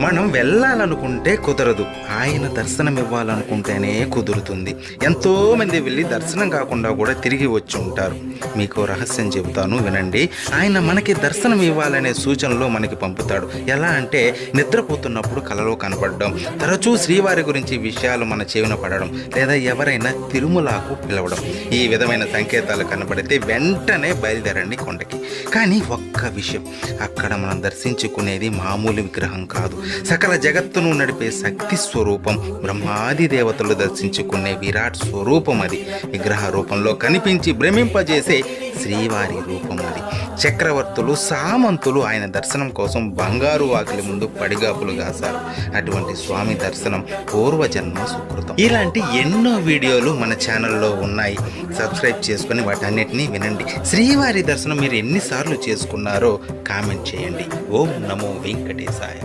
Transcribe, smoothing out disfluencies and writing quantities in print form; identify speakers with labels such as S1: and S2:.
S1: మనం వెళ్ళాలనుకుంటే కుదరదు, ఆయన దర్శనం ఇవ్వాలనుకుంటేనే కుదురుతుంది. ఎంతోమంది వెళ్ళి దర్శనం కాకుండా కూడా తిరిగి వచ్చి ఉంటారు. మీకు రహస్యం చెబుతాను, వినండి. ఆయన మనకి దర్శనం ఇవ్వాలనే సూచనలు మనకి పంపుతాడు. ఎలా అంటే నిద్రపోతున్నప్పుడు కలలో కనపడడం, తరచూ శ్రీవారి గురించి విషయాలు మన చెవిన పడడం, లేదా ఎవరైనా తిరుమలకు పిలవడం. ఈ విధమైన సంకేతాలు కనబడితే వెంటనే బయలుదేరండి కొండకి. కానీ ఒక్క విషయం, అక్కడ మనం దర్శించుకునేది మామూలు విగ్రహం కాదు, సకల జగత్తును నడిపే శక్తి స్వరూపం, బ్రహ్మాది దేవతలు దర్శించుకునే విరాట్ స్వరూపం అది. విగ్రహ రూపంలో కనిపించి భ్రమింపజేసే శ్రీవారి రూపం అది. చక్రవర్తులు, సామంతులు ఆయన దర్శనం కోసం బంగారు వాకిలి ముందు పడిగాపులు కాశారు. అటువంటి స్వామి దర్శనం పూర్వజన్మ సుకృతం. ఇలాంటి ఎన్నో వీడియోలు మన ఛానల్లో ఉన్నాయి. సబ్స్క్రైబ్ చేసుకుని వాటన్నిటినీ వినండి. శ్రీవారి దర్శనం మీరు ఎన్నిసార్లు చేసుకున్నారో కామెంట్ చేయండి. ఓం నమో వెంకటేశాయ.